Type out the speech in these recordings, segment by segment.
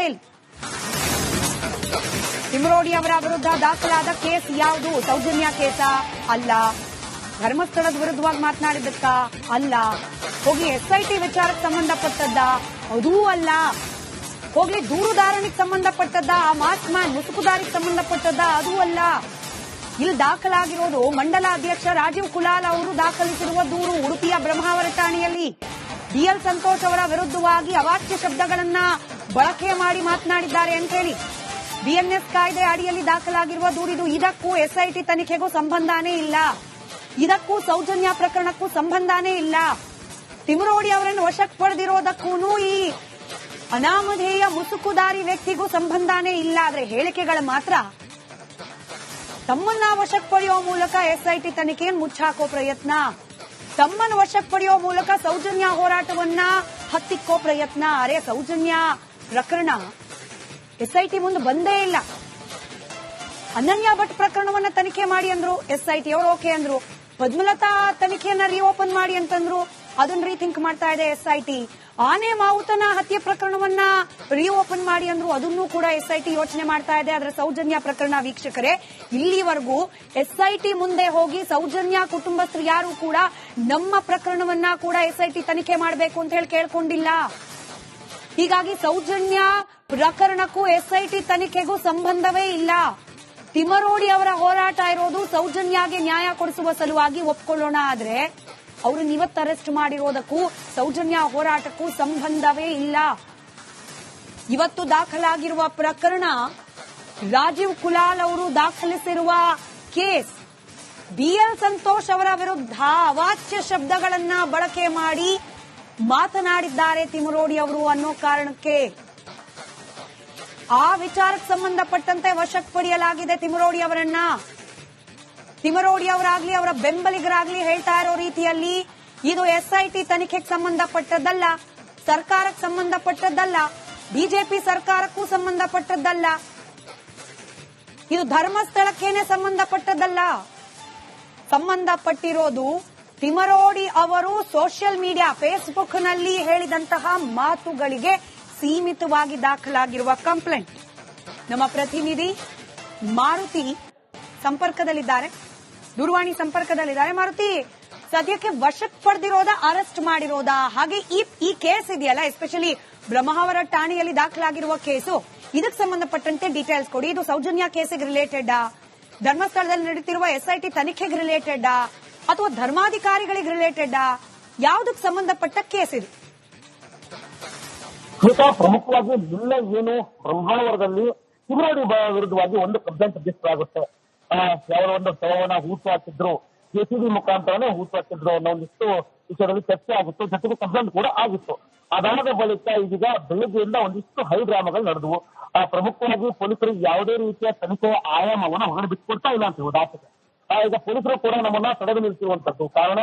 Detail. Thimarodi ಅವರ ವಿರುದ್ಧ ದಾಖಲಾದ ಕೇಸ್ ಯಾವುದು? ಸೌಜನ್ಯ ಕೇಸ ಅಲ್ಲ. ಧರ್ಮಸ್ಥಳದ ವಿರುದ್ಧವಾಗಿ ಮಾತನಾಡಿದ್ದಕ್ಕ ಅಲ್ಲ. ಹೋಗಿ ಎಸ್ಐಟಿ ವಿಚಾರಕ್ಕೆ ಸಂಬಂಧಪಟ್ಟದ್ದ? ಅದೂ ಅಲ್ಲ. ಹೋಗ್ಲಿ ದೂರುದಾರನಿಗೆ ಸಂಬಂಧಪಟ್ಟದ್ದ? ಆ ಮಾಸ್ಕ್ ಮ್ಯಾನ್ ಮುಸುಕುದಾರಿಗೆ ಸಂಬಂಧಪಟ್ಟದ್ದ? ಅದೂ ಅಲ್ಲ. ಇಲ್ಲಿ ದಾಖಲಾಗಿರೋದು ಮಂಡಲ ಅಧ್ಯಕ್ಷ ರಾಜೀವ್ ಕುಲಾಲ್ ಅವರು ದಾಖಲಿಸಿರುವ ದೂರು. ಉಡುಪಿಯ ಬ್ರಹ್ಮಾವರ ಠಾಣೆಯಲ್ಲಿ ಡಿಎಲ್ ಸಂತೋಷ್ ಅವರ ವಿರುದ್ಧವಾಗಿ ಅವಾಚ್ಯ ಶಬ್ದಗಳನ್ನ ಬಳಕೆ ಮಾಡಿ ಮಾತನಾಡಿದ್ದಾರೆ ಅಂತ ಹೇಳಿ ಬಿಎನ್ಎಸ್ ಕಾಯ್ದೆ ಅಡಿಯಲ್ಲಿ ದಾಖಲಾಗಿರುವ ದೂರಿದು. ಇದಕ್ಕೂ ಎಸ್ಐಟಿ ತನಿಖೆಗೂ ಸಂಬಂಧನೇ ಇಲ್ಲ. ಇದಕ್ಕೂ ಸೌಜನ್ಯ ಪ್ರಕರಣಕ್ಕೂ ಸಂಬಂಧನೇ ಇಲ್ಲ. ತಿಮರೋಡಿ ಅವರನ್ನು ವಶಕ್ಕೆ ಪಡೆದಿರೋದಕ್ಕೂ ಈ ಅನಾಮಧೇಯ ಮುಸುಕುದಾರಿ ವ್ಯಕ್ತಿಗೂ ಸಂಬಂಧನೇ ಇಲ್ಲ. ಆದ್ರೆ ಹೇಳಿಕೆಗಳ ಮಾತ್ರ ತಮ್ಮನ್ನ ವಶಕ್ಕೆ ಪಡೆಯುವ ಮೂಲಕ ಎಸ್ಐಟಿ ತನಿಖೆಯನ್ನು ಮುಚ್ಚಾಕೋ ಪ್ರಯತ್ನ, ತಮ್ಮನ್ನು ವಶಕ್ಕೆ ಪಡೆಯುವ ಮೂಲಕ ಸೌಜನ್ಯ ಹೋರಾಟವನ್ನ ಹತ್ತಿಕ್ಕೋ ಪ್ರಯತ್ನ. ಅರೆ ಸೌಜನ್ಯ ಪ್ರಕರಣ ಎಸ್ಐಟಿ ಮುಂದೆ ಬಂದೇ ಇಲ್ಲ. ಅನನ್ಯ ಭಟ್ ಪ್ರಕರಣವನ್ನ ತನಿಖೆ ಮಾಡಿ ಅಂದ್ರು, ಎಸ್ಐಟಿ ಅವರು ಓಕೆ ಅಂದ್ರು. ಪದ್ಮಲತಾ ತನಿಖೆಯನ್ನ ರಿಓಪನ್ ಮಾಡಿ ಅಂತಂದ್ರು, ಅದನ್ನ ರೀಥಿಂಕ್ ಮಾಡ್ತಾ ಇದೆ ಎಸ್ಐಟಿ. ಆನೆ ಮಾವುತನ ಹತ್ಯೆ ಪ್ರಕರಣವನ್ನ ರಿಓಪನ್ ಮಾಡಿ ಅಂದ್ರು, ಅದನ್ನೂ ಕೂಡ ಎಸ್ಐಟಿ ಯೋಚನೆ ಮಾಡ್ತಾ ಇದೆ. ಆದ್ರೆ ಸೌಜನ್ಯ ಪ್ರಕರಣ ವೀಕ್ಷಕರೇ, ಇಲ್ಲಿವರೆಗೂ ಎಸ್ಐಟಿ ಮುಂದೆ ಹೋಗಿ ಸೌಜನ್ಯ ಕುಟುಂಬಸ್ಥರು ಯಾರು ಕೂಡ ನಮ್ಮ ಪ್ರಕರಣವನ್ನ ಕೂಡ ಎಸ್ಐಟಿ ತನಿಖೆ ಮಾಡಬೇಕು ಅಂತ ಹೇಳಿ ಕೇಳ್ಕೊಂಡಿಲ್ಲ. ಹೀಗಾಗಿ ಸೌಜನ್ಯ ಪ್ರಕರಣಕ್ಕೂ ಎಸ್ಐಟಿ ತನಿಖೆಗೂ ಸಂಬಂಧವೇ ಇಲ್ಲ. ತಿಮರೋಡಿ ಅವರ ಹೋರಾಟ ಇರೋದು ಸೌಜನ್ಯಗೆ ನ್ಯಾಯ ಕೊಡಿಸುವ ಸಲುವಾಗಿ ಒಪ್ಕೊಳ್ಳೋಣ. ಆದ್ರೆ ಅವ್ರನ್ನ ಇವತ್ತು ಅರೆಸ್ಟ್ ಮಾಡಿರೋದಕ್ಕೂ ಸೌಜನ್ಯ ಹೋರಾಟಕ್ಕೂ ಸಂಬಂಧವೇ ಇಲ್ಲ. ಇವತ್ತು ದಾಖಲಾಗಿರುವ ಪ್ರಕರಣ ರಾಜೀವ್ ಕುಲಾಲ್ ಅವರು ದಾಖಲಿಸಿರುವ ಕೇಸ್. ಡಿಎಲ್ ಸಂತೋಷ್ ಅವರ ವಿರುದ್ಧ ಅವಾಚ್ಯ ಶಬ್ದಗಳನ್ನ ಬಳಕೆ ಮಾಡಿ ಮಾತನಾಡಿದ್ದಾರೆ ತಿಮರೋಡಿ ಅವರು ಅನ್ನೋ ಕಾರಣಕ್ಕೆ ಆ ವಿಚಾರಕ್ಕೆ ಸಂಬಂಧಪಟ್ಟಂತೆ ವಶಕ್ಕೆ ಪಡೆಯಲಾಗಿದೆ ತಿಮರೋಡಿ ಅವರನ್ನ. ತಿಮರೋಡಿ ಅವರಾಗ್ಲಿ ಅವರ ಬೆಂಬಲಿಗರಾಗ್ಲಿ ಹೇಳ್ತಾ ಇರೋ ರೀತಿಯಲ್ಲಿ ಇದು ಎಸ್ಐಟಿ ತನಿಖೆಗೆ ಸಂಬಂಧಪಟ್ಟದ್ದಲ್ಲ, ಸರ್ಕಾರಕ್ಕೆ ಸಂಬಂಧಪಟ್ಟದ್ದಲ್ಲ, ಬಿಜೆಪಿ ಸರ್ಕಾರಕ್ಕೂ ಸಂಬಂಧಪಟ್ಟದ್ದಲ್ಲ, ಇದು ಧರ್ಮಸ್ಥಳಕ್ಕೇನೆ ಸಂಬಂಧಪಟ್ಟದ್ದಲ್ಲ. ಸಂಬಂಧಪಟ್ಟಿರೋದು ತಿಮರೋಡಿ ಅವರು ಸೋಷಿಯಲ್ ಮೀಡಿಯಾ ಫೇಸ್ಬುಕ್ನಲ್ಲಿ ಹೇಳಿದಂತಹ ಮಾತುಗಳಿಗೆ ಸೀಮಿತವಾಗಿ ದಾಖಲಾಗಿರುವ ಕಂಪ್ಲೇಂಟ್. ನಮ್ಮ ಪ್ರತಿನಿಧಿ ಮಾರುತಿ ಸಂಪರ್ಕದಲ್ಲಿದ್ದಾರೆ, ದೂರವಾಣಿ ಸಂಪರ್ಕದಲ್ಲಿದ್ದಾರೆ. ಮಾರುತಿ, ಸದ್ಯಕ್ಕೆ ವಶಕ್ಕೆ ಪಡೆದಿರೋದಾ, ಅರೆಸ್ಟ್ ಮಾಡಿರೋದಾ? ಹಾಗೆ ಈ ಕೇಸ್ ಇದೆಯಲ್ಲ, ಎಸ್ಪೆಷಲಿ ಬ್ರಹ್ಮಾವರ ಠಾಣೆಯಲ್ಲಿ ದಾಖಲಾಗಿರುವ ಕೇಸು, ಇದಕ್ಕೆ ಸಂಬಂಧಪಟ್ಟಂತೆ ಡೀಟೇಲ್ಸ್ ಕೊಡಿ. ಇದು ಸೌಜನ್ಯ ಕೇಸಿಗೆ ರಿಲೇಟೆಡ್, ಧರ್ಮಸ್ಥಳದಲ್ಲಿ ನಡೀತಿರುವ ಎಸ್ಐಟಿ ತನಿಖೆಗೆ ರಿಲೇಟೆಡ್, ಅಥವಾ ಧರ್ಮಾಧಿಕಾರಿಗಳಿಗೆ ರಿಲೇಟೆಡ್, ಯಾವುದಕ್ಕೆ ಸಂಬಂಧಪಟ್ಟ ಕೇಸ್ ಇದು? ಪ್ರಮುಖವಾಗಿ ನಿನ್ನೆ ಏನು ಬ್ರಹ್ಮಾವರದಲ್ಲಿ ತಿಮರೋಡಿ ವಿರುದ್ಧವಾಗಿ ಒಂದು ಕಂಪ್ಲೇಂಟ್ ರಿಜಿಸ್ಟರ್ ಆಗುತ್ತೆ. ಯಾವ ಒಂದು ಶವವನ್ನ ಹೂತು ಹಾಕಿದ್ರು, ಜೆಸಿಬಿ ಮುಖಾಂತರನೇ ಹೂತು ಹಾಕಿದ್ರು ಅನ್ನೋ ಒಂದಿಷ್ಟು ವಿಷಯದಲ್ಲಿ ಚರ್ಚೆ ಆಗಿತ್ತು. ಜೊತೆಗೆ ಕಂಪ್ಲೇಂಟ್ ಕೂಡ ಆಗಿತ್ತು. ಅದಾದ ಬಳಿಕ ಇದೀಗ ಬೆಳಗ್ಗೆಯಿಂದ ಒಂದಿಷ್ಟು ಹೈ ಡ್ರಾಮಾಗಳು ನಡೆದವು. ಪ್ರಮುಖವಾಗಿ ಪೊಲೀಸರಿಗೆ ಯಾವುದೇ ರೀತಿಯ ತನಿಖೆಯ ಆಯಾಮವನ್ನು ಹೊರಗಡೆ ಬಿಟ್ಕೊಡ್ತಾ ಇಲ್ಲ ಅಂತ ಹೇಳುವುದು ಆಚೆ. ಈಗ ಪೊಲೀಸರು ಕೂಡ ನಮ್ಮನ್ನ ತಡೆದು ನಿಲ್ಲಿಸಿರುವಂತದ್ದು. ಕಾರಣ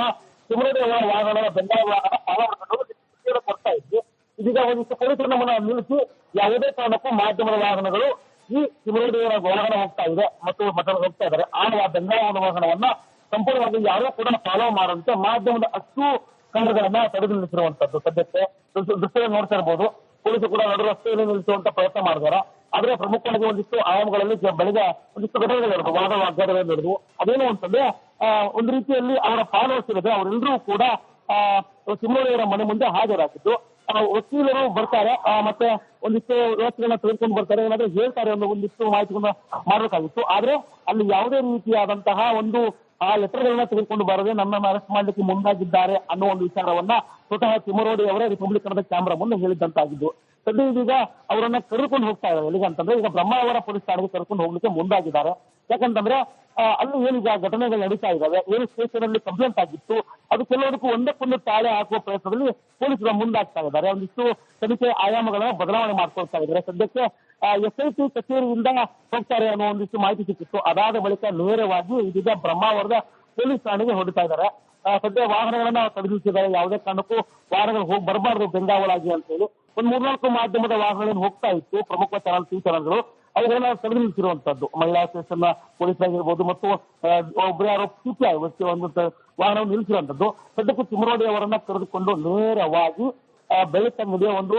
ತಿಮರೋಡಿ ಅವರ ವಾಹನ ಬೆಂಗಾವಲ ವಾಹನ ಕೊಡ್ತಾ ಇದ್ವಿ. ಇದೀಗ ಒಂದಿಷ್ಟು ಪೊಲೀಸರು ನಮ್ಮನ್ನ ನಿಲ್ಲಿಸಿ ಯಾವುದೇ ಕಾರಣಕ್ಕೂ ಮಾಧ್ಯಮದ ವಾಹನಗಳು ಈ ತಿಮರೋಡಿ ಅವರ ವಾಹನ ಹೋಗ್ತಾ ಇದೆ ಮತ್ತು ಹೋಗ್ತಾ ಇದ್ದಾರೆ, ಆ ಬೆಂಗಾವಲ ವಾಹನವನ್ನ ಸಂಪೂರ್ಣವಾಗಿ ಯಾರೂ ಕೂಡ ಫಾಲೋ ಮಾಡುವಂತೆ ಮಾಧ್ಯಮದ ಅಷ್ಟು ಕಾರಣಗಳನ್ನ ತಡೆದು ನಿಲ್ಲಿಸಿರುವಂತದ್ದು. ಸದ್ಯಕ್ಕೆ ದೃಶ್ಯ ನೋಡ್ತಾ ಇರಬಹುದು, ಪೊಲೀಸರು ಕೂಡ ನಡು ರಸ್ತೆಯಲ್ಲಿ ನಿಲ್ಲಿಸುವಂತ ಪ್ರಯತ್ನ ಮಾಡಿದಾರೆ. ಆದ್ರೆ ಪ್ರಮುಖವಾಗಿ ಒಂದಿಷ್ಟು ಆಯಾಮಗಳಲ್ಲಿ ಬೆಳಗ್ಗೆ ಒಂದಿಷ್ಟು ಘಟನೆಗಳು ನಡೆದವು, ವಾಗ್ವಾದಗಳು ನಡೆದವು. ಅದೇನು ಅಂತಂದ್ರೆ ಒಂದು ರೀತಿಯಲ್ಲಿ ಅವರ ಫಾಲೋವರ್ಸ್ ಇರೋದು, ಅವರೆಲ್ಲರೂ ಕೂಡ ತಿಮರೋಡಿ ಅವರ ಮನೆ ಮುಂದೆ ಹಾಜರಾಗಿದ್ದು, ವಕೀಲರು ಬರ್ತಾರೆ, ಮತ್ತೆ ಒಂದಿಷ್ಟು ವ್ಯವಸ್ಥೆಗಳನ್ನ ತೆಗೆದುಕೊಂಡು ಬರ್ತಾರೆ, ಏನಾದ್ರೂ ಹೇಳ್ತಾರೆ ಅನ್ನೋ ಒಂದಿಷ್ಟು ಮಾಹಿತಿಗಳನ್ನ ಮಾಡಬೇಕಾಗಿತ್ತು. ಆದ್ರೆ ಅಲ್ಲಿ ಯಾವುದೇ ರೀತಿಯಾದಂತಹ ಒಂದು ಆ ಲೆಟರ್ಗಳನ್ನ ತೆಗೆದುಕೊಂಡು ಬರದೆ ನಮ್ಮನ್ನ ಅರೆಸ್ಟ್ ಮಾಡ್ಲಿಕ್ಕೆ ಮುಂದಾಗಿದ್ದಾರೆ ಅನ್ನೋ ಒಂದು ವಿಚಾರವನ್ನ ಸ್ವತಃ ತಿಮರೋಡಿ ಅವರೇ ರಿಪಬ್ಲಿಕ್ ಕ್ಯಾಮ್ರಾ ಮುಂದೆ ಹೇಳಿದಂತಾಗಿದ್ದು. ಸದ್ಯ ಇದೀಗ ಅವರನ್ನ ಕರೆದುಕೊಂಡು ಹೋಗ್ತಾ ಇದ್ದಾರೆ. ಎಲ್ಲಿಗೆ ಅಂತಂದ್ರೆ ಈಗ ಬ್ರಹ್ಮಾವರ ಪೊಲೀಸ್ ಠಾಣೆಗೆ ಕರೆದುಕೊಂಡು ಹೋಗ್ಲಿಕ್ಕೆ ಮುಂದಾಗಿದ್ದಾರೆ. ಯಾಕಂತಂದ್ರೆ ಅಲ್ಲಿ ಏನೀಗ ಘಟನೆಗಳು ನಡೀತಾ ಇದ್ದಾವೆ, ಏನು ಸ್ಟೇಷನ್ ಅಲ್ಲಿ ಕಂಪ್ಲೇಂಟ್ ಆಗಿತ್ತು, ಅದು ಕೆಲವರಿಗೂ ಒಂದಕ್ಕೊಂದು ತಾಳೆ ಹಾಕುವ ಪ್ರಯತ್ನದಲ್ಲಿ ಪೊಲೀಸರು ಮುಂದಾಗ್ತಾ ಇದ್ದಾರೆ. ಒಂದಿಷ್ಟು ತನಿಖೆ ಆಯಾಮಗಳನ್ನ ಬದಲಾವಣೆ ಮಾಡ್ಕೊಳ್ತಾ ಇದ್ದಾರೆ. ಸದ್ಯಕ್ಕೆ ಎಸ್ಐಟಿ ಕಚೇರಿಯಿಂದ ಹೋಗ್ತಾರೆ ಅನ್ನೋ ಒಂದಿಷ್ಟು ಮಾಹಿತಿ ಸಿಕ್ಕಿತ್ತು. ಅದಾದ ಬಳಿಕ ನೇರವಾಗಿ ಇದೀಗ ಬ್ರಹ್ಮಾವರದ ಪೊಲೀಸ್ ಠಾಣೆಗೆ ಹೊರಡ್ತಾ ಇದ್ದಾರೆ. ಸದ್ಯ ವಾಹನಗಳನ್ನ ತಡೆದಿದ್ದಾರೆ. ಯಾವುದೇ ಕಾರಣಕ್ಕೂ ವಾಹನಗಳು ಹೋಗಿ ಬರಬಾರ್ದು ಬೆಂಗಾವಲಾಗಿ ಅಂತ ಹೇಳಿ ಒಂದ್ 3-4 ಮಾಧ್ಯಮದ ವಾಹನಗಳನ್ನು ಹೋಗ್ತಾ ಇತ್ತು. ಪ್ರಮುಖ ಚಾನಲ್ಗಳು ಅವುಗಳನ್ನ ತಡೆದು ನಿಲ್ಲಿಸಿರುವಂತದ್ದು. ಮಹಿಳಾ ಸ್ಟೇಷನ್ ಪೊಲೀಸರಾಗಿರ್ಬೋದು ಮತ್ತು ಒಬ್ಬರು ಯಾರೋ ಸಿಪಿಐ ಒಂದು ವಾಹನವನ್ನು ನಿಲ್ಲಿಸಿರುವಂತದ್ದು. ಸದ್ಯಕ್ಕೆ ತಿಮರೋಡಿ ಅವರನ್ನ ಕರೆದುಕೊಂಡು ನೇರವಾಗಿ ಬೆಳತಂಗಡಿಯ ಒಂದು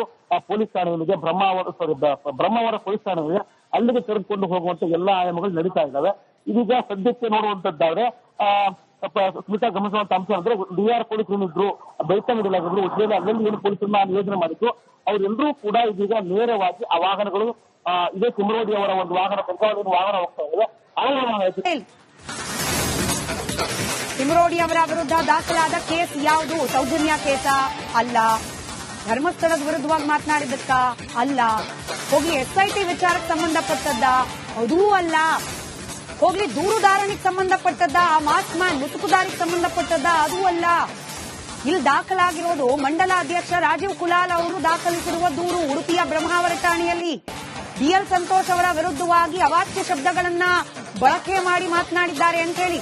ಪೊಲೀಸ್ ಠಾಣೆಗಳಿಗೆ ಬ್ರಹ್ಮಾವರ ಪೊಲೀಸ್ ಠಾಣೆಗಳಿಗೆ ಅಲ್ಲಿಗೆ ಕರೆದುಕೊಂಡು ಹೋಗುವಂತ ಎಲ್ಲಾ ಆಯಾಮಗಳು ನಡೀತಾ ಇದ್ದಾವೆ. ಇದೀಗ ಸದ್ಯಕ್ಕೆ ನೋಡುವಂತದ್ದಾದ್ರೆ ಸ್ಮಿತಾ ಗಮನಿಸುವಂತ ಅಂಶ ಅಂದ್ರೆ ಡಿಆರ್ ಪೊಲೀಸ್ ಏನಿದ್ರು ಬೆಳ್ತಂಗಡಿಲಾಗಿದ್ರು ಉಜ್ಜಯಿನಿ ಅಲ್ಲಲ್ಲಿ ಏನು ಪೊಲೀಸರನ್ನ ನಿಯೋಜನೆ ಮಾಡಿದ್ರು ಅವರೆಲ್ಲರೂ ಕೂಡ ಇದೀಗ ನೇರವಾಗಿ ಆ ವಾಹನಗಳು ಇದೇ ತಿಮ್ಮರೋಡಿ ಅವರ ಒಂದು ವಾಹನ ಬೆಂಗಾವಲಿನ ವಾಹನ ಹೋಗ್ತಾ ಇದೆ. ತಿಮ್ಮರೋಡಿ ಅವರ ವಿರುದ್ಧ ದಾಖಲಾದ ಕೇಸ್ ಯಾವುದು? ಸೌಜನ್ಯ ಕೇಸ ಅಲ್ಲ, ಧರ್ಮಸ್ಥಳದ ವಿರುದ್ಧವಾಗಿ ಮಾತನಾಡಿದ್ದಕ್ಕ ಅಲ್ಲ, ಹೋಗ್ಲಿ SIT ವಿಚಾರಕ್ಕೆ ಸಂಬಂಧಪಟ್ಟದ್ದ ಅದೂ ಅಲ್ಲ, ಹೋಗ್ಲಿ ದೂರುದಾರನಿಗೆ ಸಂಬಂಧಪಟ್ಟದ್ದ ಆ ಮಾಸ್ಕ್ ಮ್ಯಾನ್ ಮುಸುಕುದಾರಿಗೆ ಸಂಬಂಧಪಟ್ಟದ್ದ ಅದೂ ಅಲ್ಲ. ಇಲ್ಲಿ ದಾಖಲಾಗಿರೋದು ಮಂಡಲ ಅಧ್ಯಕ್ಷ ರಾಜೀವ್ ಕುಲಾಲ್ ಅವರು ದಾಖಲಿಸಿರುವ ದೂರು ಉಡುಪಿಯ ಬ್ರಹ್ಮಾವರ ಠಾಣೆಯಲ್ಲಿ BL ಸಂತೋಷ್ ಅವರ ವಿರುದ್ಧವಾಗಿ ಅವಾಚ್ಯ ಶಬ್ದಗಳನ್ನ ಬಳಕೆ ಮಾಡಿ ಮಾತನಾಡಿದ್ದಾರೆ ಅಂತ ಹೇಳಿ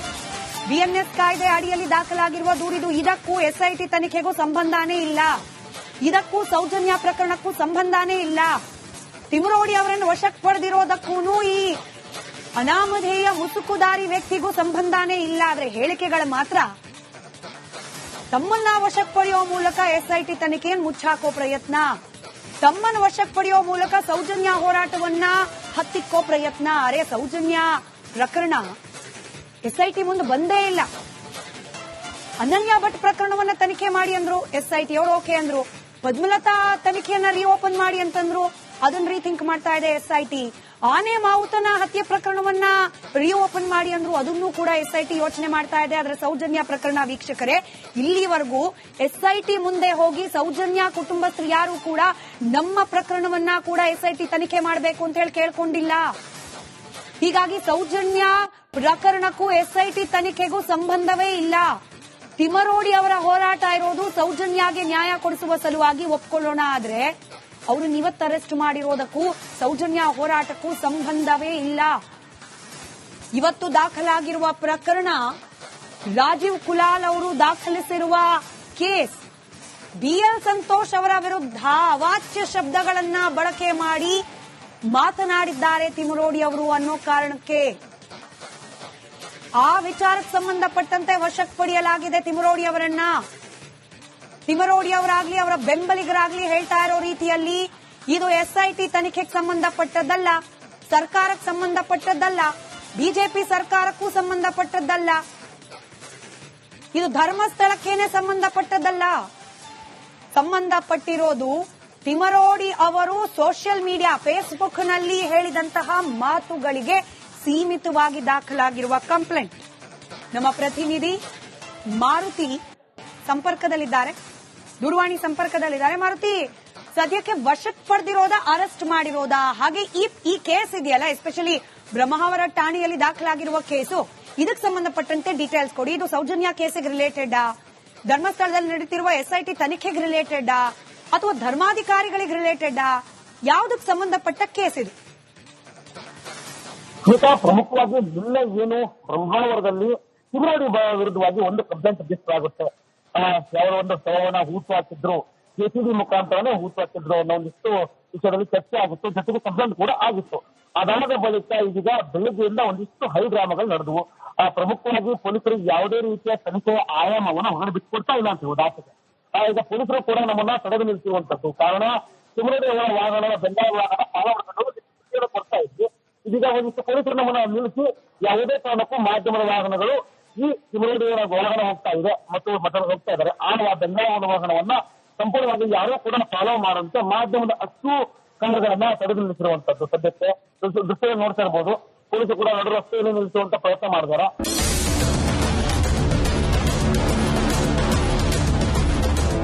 BNS ಕಾಯ್ದೆ ಅಡಿಯಲ್ಲಿ ದಾಖಲಾಗಿರುವ ದೂರಿದು. ಇದಕ್ಕೂ SIT ತನಿಖೆಗೂ ಸಂಬಂಧನೇ ಇಲ್ಲ, ಇದಕ್ಕೂ ಸೌಜನ್ಯ ಪ್ರಕರಣಕ್ಕೂ ಸಂಬಂಧನೇ ಇಲ್ಲ. ತಿಮ್ಮರೋಡಿ ಅವರನ್ನು ವಶಕ್ಕೆ ಪಡೆದಿರೋದಕ್ಕೂ ಈ ಅನಾಮಧೇಯ ಮುಸುಕುದಾರಿ ವ್ಯಕ್ತಿಗೂ ಸಂಬಂಧನೇ ಇಲ್ಲ. ಆದ್ರೆ ಹೇಳಿಕೆಗಳು ಮಾತ್ರ ತಮ್ಮನ್ನ ವಶಕ್ಕೆ ಪಡೆಯುವ ಮೂಲಕ SIT ತನಿಖೆಯನ್ನು ಮುಚ್ಚಾಕೋ ಪ್ರಯತ್ನ, ತಮ್ಮನ್ನು ವಶಕ್ಕೆ ಪಡೆಯುವ ಮೂಲಕ ಸೌಜನ್ಯ ಹೋರಾಟವನ್ನ ಹತ್ತಿಕ್ಕೋ ಪ್ರಯತ್ನ. ಅರೆ ಸೌಜನ್ಯ ಪ್ರಕರಣ SIT ಮುಂದೆ ಬಂದೇ ಇಲ್ಲ. ಅನನ್ಯ ಭಟ್ ಪ್ರಕರಣವನ್ನ ತನಿಖೆ ಮಾಡಿ ಅಂದ್ರು, SIT ಅವರು ಓಕೆ ಅಂದ್ರು. ಪದ್ಮಲತಾ ತನಿಖೆಯನ್ನ ರಿಓಪನ್ ಮಾಡಿ ಅಂತಂದ್ರು, ಅದನ್ನ ರೀಥಿಂಕ್ ಮಾಡ್ತಾ ಇದೆ SIT. ಆನೆ ಮಾವುತನ ಹತ್ಯೆ ಪ್ರಕರಣವನ್ನ ರಿಓಪನ್ ಮಾಡಿ ಅಂದ್ರು, ಅದನ್ನು ಕೂಡ SIT ಯೋಚನೆ ಮಾಡ್ತಾ ಇದೆ. ಆದ್ರೆ ಸೌಜನ್ಯ ಪ್ರಕರಣ ವೀಕ್ಷಕರೇ, ಇಲ್ಲಿವರೆಗೂ SIT ಮುಂದೆ ಹೋಗಿ ಸೌಜನ್ಯ ಕುಟುಂಬಸ್ಥರು ಯಾರು ಕೂಡ ನಮ್ಮ ಪ್ರಕರಣವನ್ನ ಕೂಡ SIT ತನಿಖೆ ಮಾಡಬೇಕು ಅಂತ ಹೇಳಿ ಕೇಳ್ಕೊಂಡಿಲ್ಲ. ಹೀಗಾಗಿ ಸೌಜನ್ಯ ಪ್ರಕರಣಕ್ಕೂ SIT ತನಿಖೆಗೂ ಸಂಬಂಧವೇ ಇಲ್ಲ. ತಿಮ್ಮರೋಡಿ ಅವರ ಹೋರಾಟ ಇರೋದು ಸೌಜನ್ಯಗೆ ನ್ಯಾಯ ಕೊಡಿಸುವ ಸಲುವಾಗಿ ಒಪ್ಕೊಳ್ಳೋಣ. ಆದ್ರೆ ಅವ್ರನ್ನ ಇವತ್ತು ಅರೆಸ್ಟ್ ಮಾಡಿರೋದಕ್ಕೂ ಸೌಜನ್ಯ ಹೋರಾಟಕ್ಕೂ ಸಂಬಂಧವೇ ಇಲ್ಲ. ಇವತ್ತು ದಾಖಲಾಗಿರುವ ಪ್ರಕರಣ ರಾಜೀವ್ ಕುಲಾಲ್ ಅವರು ದಾಖಲಿಸಿರುವ ಕೇಸ್. BL ಸಂತೋಷ್ ಅವರ ವಿರುದ್ಧ ಅವಾಚ್ಯ ಶಬ್ದಗಳನ್ನ ಬಳಕೆ ಮಾಡಿ ಮಾತನಾಡಿದ್ದಾರೆ ತಿಮ್ಮರೋಡಿ ಅವರು ಅನ್ನೋ ಕಾರಣಕ್ಕೆ ಆ ವಿಚಾರಕ್ಕೆ ಸಂಬಂಧಪಟ್ಟಂತೆ ವಶಕ್ಕೆ ಪಡೆಯಲಾಗಿದೆ ತಿಮ್ಮರೋಡಿ ಅವರನ್ನ. ತಿಮ್ಮರೋಡಿ ಅವರಾಗ್ಲಿ ಅವರ ಬೆಂಬಲಿಗರಾಗ್ಲಿ ಹೇಳ್ತಾ ಇರೋ ರೀತಿಯಲ್ಲಿ ಇದು SIT ತನಿಖೆಗೆ ಸಂಬಂಧಪಟ್ಟದ್ದಲ್ಲ, ಸರ್ಕಾರಕ್ಕೆ ಸಂಬಂಧಪಟ್ಟದ್ದಲ್ಲ, ಬಿಜೆಪಿ ಸರ್ಕಾರಕ್ಕೂ ಸಂಬಂಧಪಟ್ಟದ್ದಲ್ಲ, ಇದು ಧರ್ಮಸ್ಥಳಕ್ಕೇನೆ ಸಂಬಂಧಪಟ್ಟದ್ದಲ್ಲ. ಸಂಬಂಧಪಟ್ಟಿರೋದು ತಿಮ್ಮರೋಡಿ ಅವರು ಸೋಷಿಯಲ್ ಮೀಡಿಯಾ ಫೇಸ್ಬುಕ್ನಲ್ಲಿ ಹೇಳಿದಂತಹ ಮಾತುಗಳಿಗೆ ಸೀಮಿತವಾಗಿ ದಾಖಲಾಗಿರುವ ಕಂಪ್ಲೇಂಟ್. ನಮ್ಮ ಪ್ರತಿನಿಧಿ ಮಾರುತಿ ಸಂಪರ್ಕದಲ್ಲಿದ್ದಾರೆ, ದೂರವಾಣಿ ಸಂಪರ್ಕದಲ್ಲಿದ್ದಾರೆ. ಮಾರುತಿ, ಸದ್ಯಕ್ಕೆ ವಶಕ್ಕೆ ಪಡೆದಿರೋದಾ, ಅರೆಸ್ಟ್ ಮಾಡಿರೋದಾ? ಹಾಗೆ ಈ ಕೇಸ್ ಇದೆಯಲ್ಲ, ಎಸ್ಪೆಷಲಿ ಬ್ರಹ್ಮಾವರ ಠಾಣೆಯಲ್ಲಿ ದಾಖಲಾಗಿರುವ ಕೇಸು, ಇದಕ್ಕೆ ಸಂಬಂಧಪಟ್ಟಂತೆ ಡೀಟೇಲ್ಸ್ ಕೊಡಿ. ಇದು ಸೌಜನ್ಯ ಕೇಸಿಗೆ ರಿಲೇಟೆಡ್, ಧರ್ಮಸ್ಥಳದಲ್ಲಿ ನಡೀತಿರುವ SIT ತನಿಖೆಗೆ ರಿಲೇಟೆಡ್, ಅಥವಾ ಧರ್ಮಾಧಿಕಾರಿಗಳಿಗೆ ರಿಲೇಟೆಡ್, ಯಾವುದಕ್ಕೆ ಸಂಬಂಧಪಟ್ಟ ಕೇಸ್ ಇದು? ಪ್ರಮುಖವಾಗಿ ನಿನ್ನೆ ಏನು ಬ್ರಹ್ಮಾವರದಲ್ಲಿ ತಿಮ್ಮರೋಡಿ ವಿರುದ್ಧವಾಗಿ ಒಂದು ಕಂಪ್ಲೇಂಟ್ ರಿಜಿಸ್ಟರ್ ಆಗುತ್ತೆ. ಯಾವ ಒಂದು ಶವವನ್ನ ಹೂತು ಹಾಕಿದ್ರು, JCB ಮುಖಾಂತರನೇ ಹೂತು ಹಾಕಿದ್ರು ಅನ್ನೋ ಒಂದಿಷ್ಟು ವಿಷಯದಲ್ಲಿ ಚರ್ಚೆ ಆಗಿತ್ತು. ಜೊತೆಗೆ ಕಂಪ್ಲೇಂಟ್ ಕೂಡ ಆಗಿತ್ತು. ಅದಾದ ಬಳಿಕ ಇದೀಗ ಬೆಳಗ್ಗೆಯಿಂದ ಒಂದಿಷ್ಟು ಹೈಡ್ರಾಮಾಗಳು ನಡೆದವು. ಪ್ರಮುಖವಾಗಿ ಪೊಲೀಸರಿಗೆ ಯಾವುದೇ ರೀತಿಯ ತನಿಖೆಯ ಆಯಾಮವನ್ನು ಹೊರಗಡೆ ಬಿಟ್ಟುಕೊಡ್ತಾ ಇಲ್ಲ ಅಂತ ದಾಖಲೆ. ಈಗ ಪೊಲೀಸರು ಕೂಡ ನಮ್ಮನ್ನ ತಡೆದು ನಿಲ್ಲಿಸುವಂತದ್ದು. ಕಾರಣ ತಿಮ್ಮರೋಡಿ ಅವರ ವಾಹನ ಬೆಂಗಾವಲು ವಾಹನ ಸಾಲ ಕೊಡ್ತಾ ಇದ್ವಿ. ಇದೀಗ ಒಂದಿಷ್ಟು ಪೊಲೀಸರು ನಮ್ಮನ್ನ ನಿಲ್ಲಿಸಿ ಯಾವುದೇ ಕಾರಣಕ್ಕೂ ಮಾಧ್ಯಮದ ವಾಹನಗಳು ಈ ತಿಮ್ಮರೋಡಿ ಅವರ ವಾಹನ ಹೋಗ್ತಾ ಇದೆ ಮತ್ತು ಹೋಗ್ತಾ ಇದ್ದಾರೆ, ಆ ಬೆಂಗಾವಲು ವಾಹನವನ್ನ ಸಂಪೂರ್ಣವಾಗಿ ಯಾರೂ ಕೂಡ ಫಾಲೋ ಮಾಡುವಂತೆ ಮಾಧ್ಯಮದ ಅಷ್ಟು ಕನ್ನಡಗಳನ್ನ ತಡೆದು ನಿಲ್ಲಿಸಿರುವಂತದ್ದು. ಸದ್ಯಕ್ಕೆ ದೃಶ್ಯ ನೋಡ್ತಾ ಇರಬಹುದು, ಪೊಲೀಸರು ಕೂಡ ನಡು ರಸ್ತೆಯಲ್ಲಿ ನಿಲ್ಲಿಸುವಂತ ಪ್ರಯತ್ನ ಮಾಡಿದಾರೆ.